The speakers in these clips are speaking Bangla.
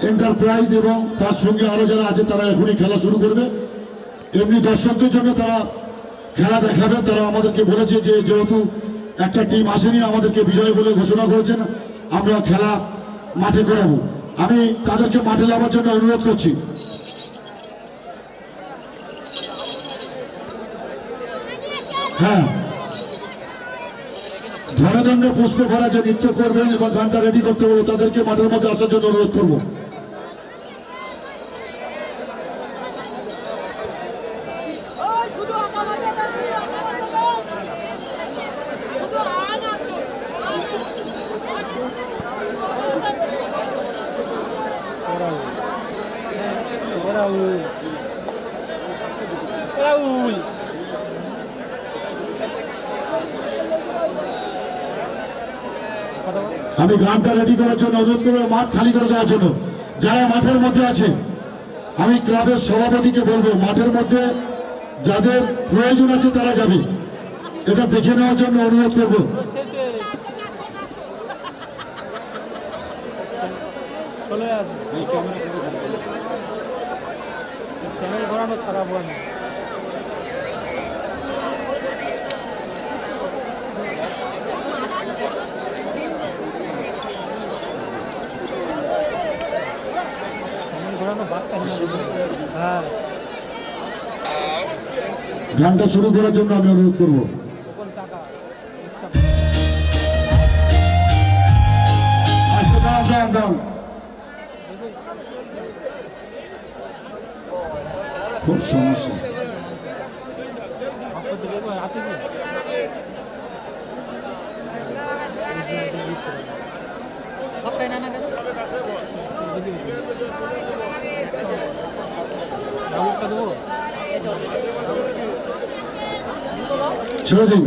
এন্টারপ্রাইজ এবং তার সঙ্গে আরো যারা আছে তারা এখনই খেলা শুরু করবে। এমনি দর্শকদের জন্য তারা খেলা দেখাবে। তারা আমাদেরকে বলেছে যে যেহেতু একটা টিম আসেনি, আমাদেরকে বিজয় বলে ঘোষণা করেছেন, আমরা খেলা মাঠে করাবো। আমি তাদেরকে মাঠে নামার জন্য অনুরোধ করছি। হ্যাঁ, ধনে ধনে পুষ্প ভরা যে নৃত্য করবেন এবং গানটা রেডি করতে বলবো, তাদেরকে মাঠের মধ্যে আসার জন্য অনুরোধ করবো। আমি গানটা রেডি করার জন্য অনুরোধ করবো, মাঠ খালি করে দেওয়ার জন্য। যারা মাঠের মধ্যে আছে, আমি ক্লাবের সভাপতিকে বলবো মাঠের মধ্যে যাদের প্রয়োজন আছে তারা যাবে, এটা দেখে নেওয়ার জন্য অনুরোধ করবো। গানটা শুরু করার জন্য আমি অনুরোধ করব। খুব সমস্যা। ছেড়ে দিন।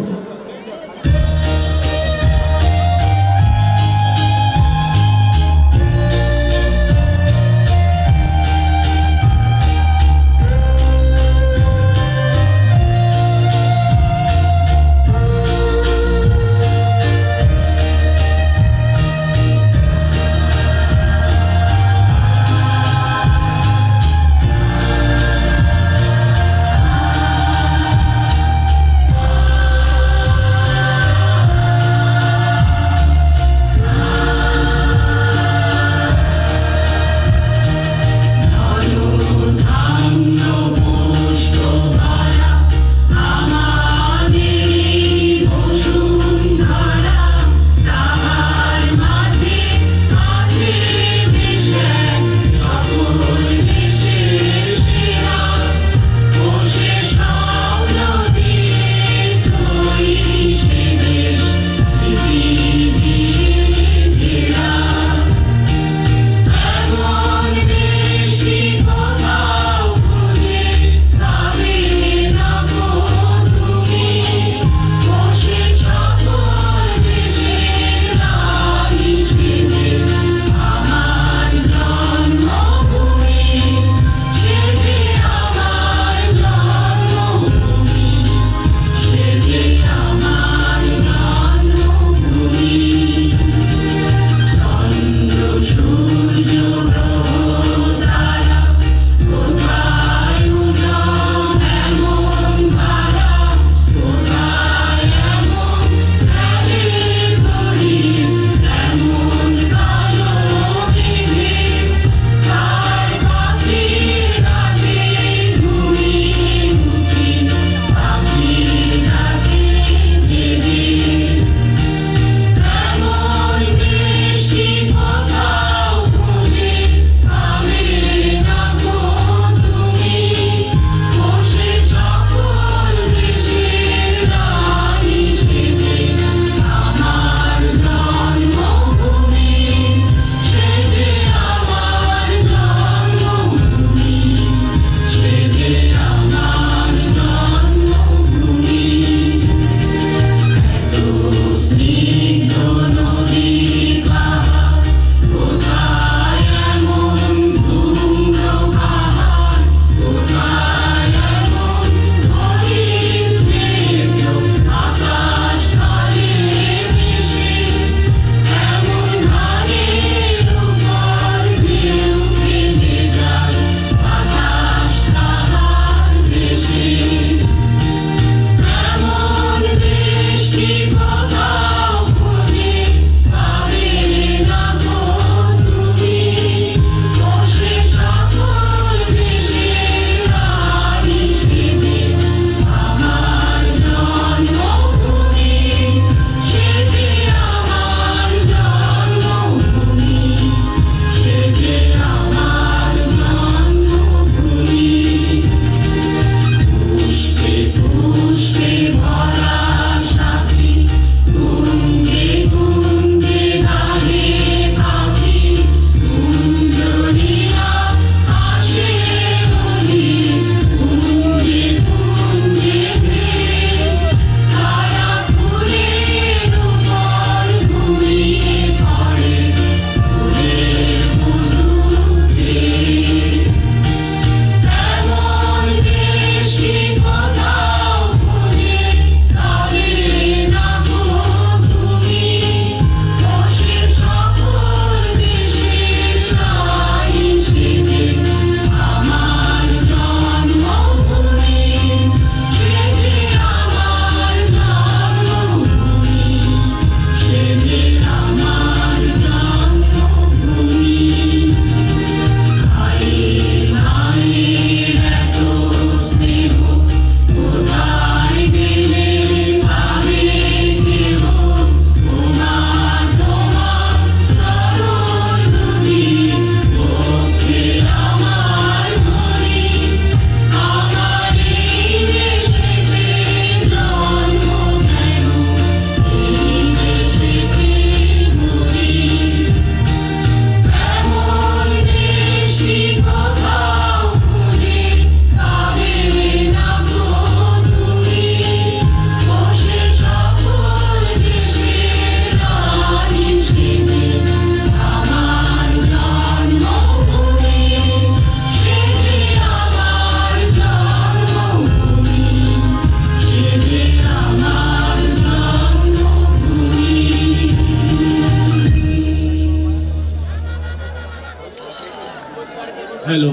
হ্যালো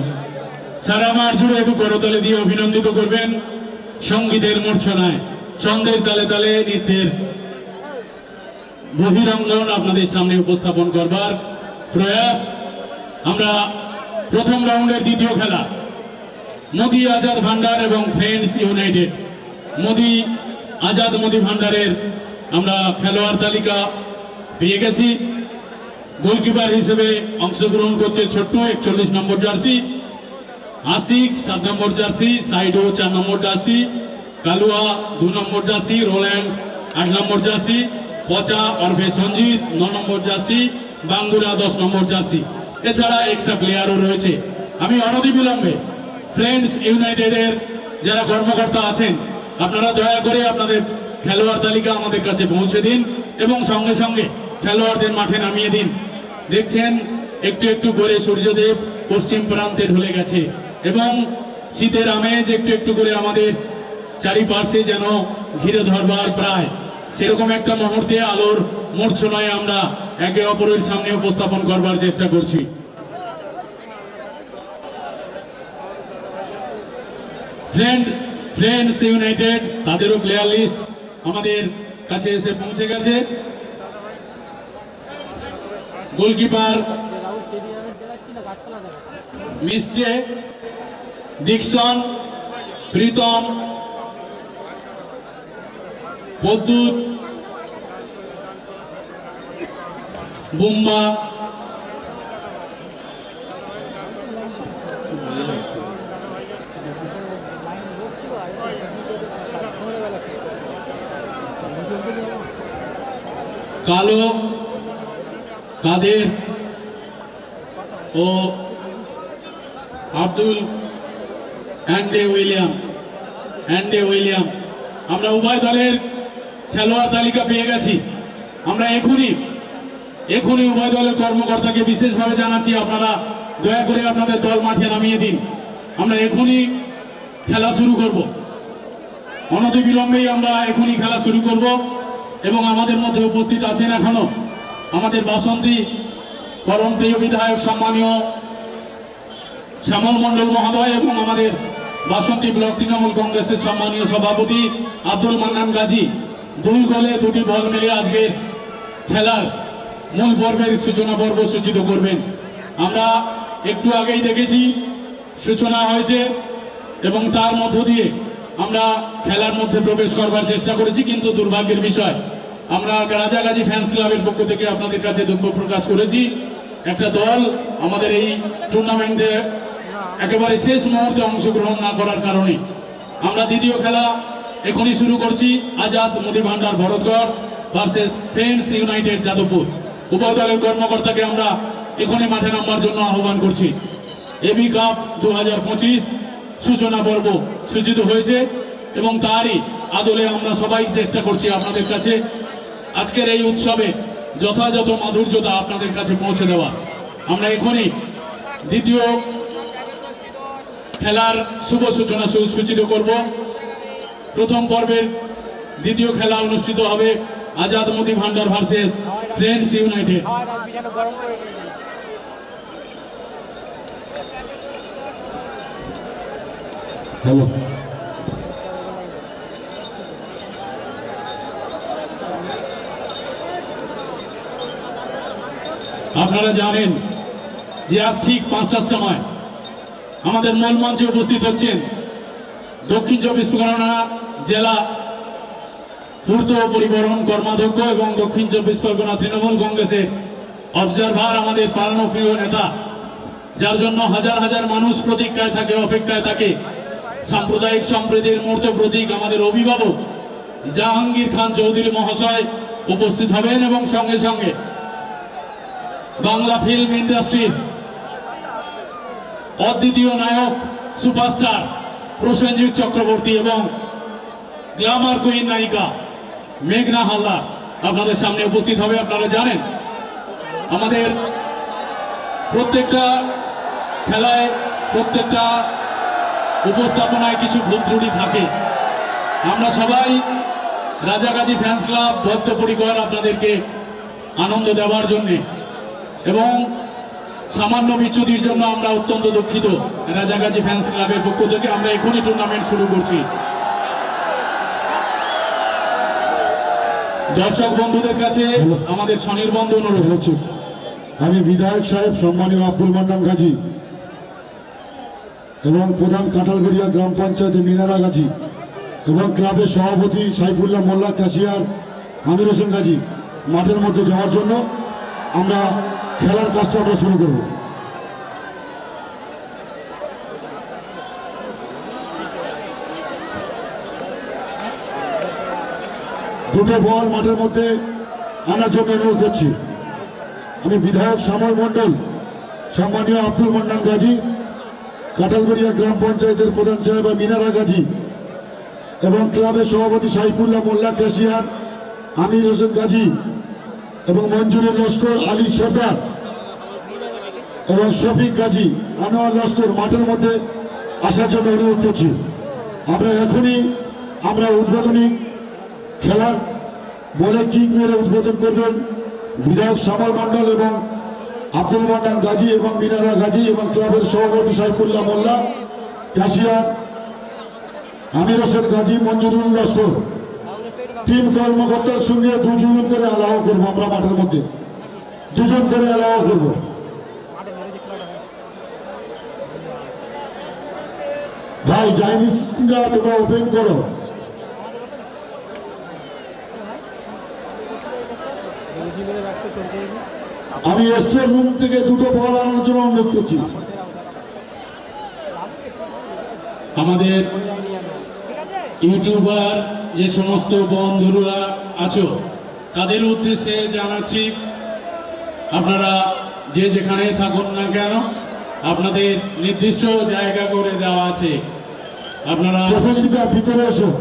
সারা মার জুড়ে একটু করতালি দিয়ে অভিনন্দিত করবেন সঙ্গীতের মূর্ছনায় ছন্দের তালে তালে নৃত্যের বহিরঙ্গন আপনাদের সামনে উপস্থাপন করবার প্রয়াস। আমরা প্রথম রাউন্ডের দ্বিতীয় খেলা মোদি আজাদ ভান্ডার এবং ফ্রেন্ডস ইউনাইটেড। মোদি আজাদ মোদি ভান্ডারের আমরা খেলোয়াড় তালিকা পেয়ে গেছি। গোলকিপার হিসেবে অংশগ্রহণ করছে ছোট্টু 41 নম্বর জার্সি, আশিক 7 নম্বর জার্সি, সাইডো 4 নম্বর জার্সি, কালুয়া 2 নম্বর জার্সি, রোল্যান্ড 8 নম্বর জার্সি, পচা অর্ফে সঞ্জিত 9 নম্বর জার্সি, বাঙ্গুরা 10 নম্বর জার্সি। এছাড়া এক্সট্রা প্লেয়ারও রয়েছে। আমি অনতিবিলম্বে ফ্রেন্ডস ইউনাইটেডের যারা কর্মকর্তা আছেন আপনারা দয়া করে আপনাদের খেলোয়াড় তালিকা আমাদের কাছে পৌঁছে দিন এবং সঙ্গে সঙ্গে খেলোয়াড়দের মাঠে নামিয়ে দিন। দেখছেন একটু একটু করে সূর্যদেব পশ্চিম প্রান্তে ঢলে গেছে এবং শীতের আমেজ একটু একটু করে আমাদের চারিপাশে যেন ঘিরে ধরবার প্রায় সেরকম একটা মুহূর্তে আলোর মূর্ছনায় আমরা একে অপরের সামনে উপস্থাপন করবার চেষ্টা করছি। ফ্রেন্ডস ইউনাইটেড তাদেরও প্লেয়ার লিস্ট আমাদের কাছে এসে পৌঁছে গেছে। গোলকিপার মিস্টে, ডিকসন, প্রীতম, পদ্মুত, বুম্বা, কালো, কাদের ও আব্দুল অ্যান্ডে উইলিয়ামস। আমরা উভয় দলের খেলোয়াড় তালিকা পেয়ে গেছি। আমরা এখনই উভয় দলের কর্মকর্তাকে বিশেষভাবে জানাচ্ছি আপনারা দয়া করে আপনাদের দল মাঠে নামিয়ে দিন। আমরা এখনই খেলা শুরু করব, অনতিবিলম্বেই আমরা এখনই খেলা শুরু করব এবং আমাদের মধ্যে উপস্থিত আছেন এখনো আমাদের বাসন্তী পরম প্রিয় বিধায়ক সম্মানীয় শ্যামল মণ্ডল মহোদয় এবং আমাদের বাসন্তী ব্লক তৃণমূল কংগ্রেসের সম্মানীয় সভাপতি আব্দুল মান্নান গাজী। 2 গোলে 2টি বল মিলে আজকের খেলার মূল পর্বের সূচনা পর্ব সূচিত করবেন। আমরা একটু আগেই দেখেছি সূচনা হয়েছে এবং তার মধ্য দিয়ে আমরা খেলার মধ্যে প্রবেশ করবার চেষ্টা করেছি, কিন্তু দুর্ভাগ্যের বিষয় আমরা রাজাগাজী ফ্যান্স ক্লাবের পক্ষ থেকে আপনাদের কাছে দুঃখ প্রকাশ করেছি একটা দল আমাদের এই টুর্নামেন্টে একেবারে শেষ মুহূর্তে অংশগ্রহণ না করার কারণে। আমরা দ্বিতীয় খেলা এখনই শুরু করছি, Azad Modi Bhandar Bharatgarh versus Friends United Jadavpur. উভয় দলের কর্মকর্তাকে আমরা এখনই মাঠে নামবার জন্য আহ্বান করছি। এবি কাপ 2025 সূচনা পর্ব সূচিত হয়েছে এবং তারই আদলে আমরা সবাই চেষ্টা করছি আপনাদের কাছে আজকের এই উৎসবে যথাযথ মাধুর্যতা আপনাদের কাছে পৌঁছে দেওয়া। আমরা এখনই দ্বিতীয় খেলার শুভ সূচনা সূচিত করব। প্রথম পর্বের দ্বিতীয় খেলা অনুষ্ঠিত হবে আজাদ মোদি ভান্ডার ভার্সেস ফ্রেন্ডস ইউনাইটেড। হ্যালো আপনারা জানেন যে আজ ঠিক 5টার সময় আমাদের মূল মঞ্চে উপস্থিত হচ্ছেন দক্ষিণ চব্বিশ পরগনা জেলা পূর্ত পরিবহন কর্মাধ্যক্ষ এবং দক্ষিণ চব্বিশ পরগনা তৃণমূল কংগ্রেসের অবজারভার, আমাদের প্রাণপ্রিয় নেতা, যার জন্য হাজার হাজার মানুষ প্রতীক্ষায় থাকে, অপেক্ষায় থাকে। সাম্প্রদায়িক সম্প্রীতির মূর্ত প্রতীক আমাদের অভিভাবক জাহাঙ্গীর খান চৌধুরী মহাশয় উপস্থিত হবেন এবং সঙ্গে সঙ্গে বাংলা ফিল্ম ইন্ডাস্ট্রির অদ্বিতীয় নায়ক সুপারস্টার প্রসেনজিৎ চক্রবর্তী এবং গ্ল্যামার কুইন নায়িকা মেঘনা হালদার আপনাদের সামনে উপস্থিত হবে। আপনারা জানেন আমাদের প্রত্যেকটা খেলায়, প্রত্যেকটা উপস্থাপনায় কিছু ভুল ত্রুটি থাকে। আমরা সবাই রাজাগাজী ফ্যান্স ক্লাব বদ্ধপরিকর আপনাদেরকে আনন্দ দেওয়ার জন্যে এবং সামান্য বিচ্যুতির জন্য আমরা অত্যন্ত দুঃখিত। রাজাগাজী ফ্যান্স ক্লাবের পক্ষ থেকে আমরা এখনই টুর্নামেন্ট শুরু করছি। দর্শক বন্ধুদের কাছে আমাদের স্বনির্বন্ধ অনুরোধ। হচ্ছে আমি বিধায়ক সাহেব সম্মানীয় আব্দুল মান্নান গাজী এবং প্রধান কাঁঠালবেড়িয়া গ্রাম পঞ্চায়েতের মিনারা গাজী এবং ক্লাবের সভাপতি সাইফুল্লাহ মোল্লা ক্যাশিয়ার আমির হোসেন গাজী মাঠের মধ্যে যাওয়ার জন্য আমরা খেলার কাজটা আমরা শুরু করব। দুটো বল মাঠের মধ্যে আনার জন্য অনুরোধ করছি। আমি বিধায়ক শ্যামল মণ্ডল, সম্মানীয় আব্দুল মান্নান গাজী, কাঁঠালবেড়িয়া গ্রাম পঞ্চায়েতের প্রধান সাহেব মিনারা গাজী এবং ক্লাবের সভাপতি সাইফুল্লাহ মোল্লা ক্যাশিয়ার আমির হোসেন গাজী এবং মঞ্জুরুল লস্কর, আলী সর্দার এবং শফিক গাজী, আনোয়ার লস্কর মাঠের মধ্যে আসার জন্য অনুরোধ করছি। আমরা উদ্বোধনী খেলার বলে কিক মেরে উদ্বোধন করবেন বিধায়ক শ্যামল মণ্ডল এবং আব্দুল মান্নান গাজী এবং মিনারা গাজী এবং ক্লাবের সভাপতি সাইফুল্লাহ মোল্লা ক্যাশিয়ার আমির হোসেন গাজী, মঞ্জুরুল লস্কর। টিম কর্মকর্তার সঙ্গে দুজন করে অ্যালাউ করবো, আমরা মাঠের মধ্যে দুজন করে অ্যালাউ করবো। ভাই চাইনিজরা তোমরা ওপেন করো। আমি স্টোর রুম থেকে দুটো বল আনার জন্য অনুরোধ করছি। আমাদের ইউটিউবার যে সমস্ত বন্ধুরা আছো তাদের উদ্দেশ্যে জানাচ্ছি, আপনারা যে যেখানে থাকুন না কেন আপনাদের নির্দিষ্ট জায়গা করে দেওয়া আছে, আপনারা প্রসঙ্গিতা ভিতরে এসো।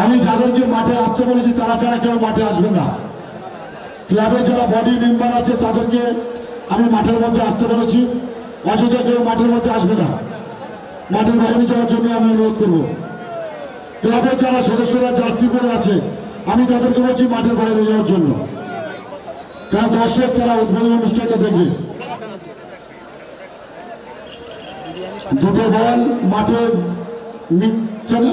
আমি যাদেরকে মাঠে আসতে বলেছি তারা ছাড়া কেউ মাঠে আসবে না। ক্লাবের যারা বডি মেম্বার আছে তাদেরকে আমি মাঠের মধ্যে আসতে বলেছি, অযথা কেউ মাঠের মধ্যে আসবে না। মাঠের বাইরে যাওয়ার জন্য আমি অনুরোধ করব। ক্লাবের যারা সদস্যরা জার্সি পরে আছে আমি তাদেরকে বলছি মাঠের বাইরে যাওয়ার জন্য, কারণ দর্শক তারা উদ্বোধনী অনুষ্ঠানটা দেখবে। দুটো বল মাঠে চলে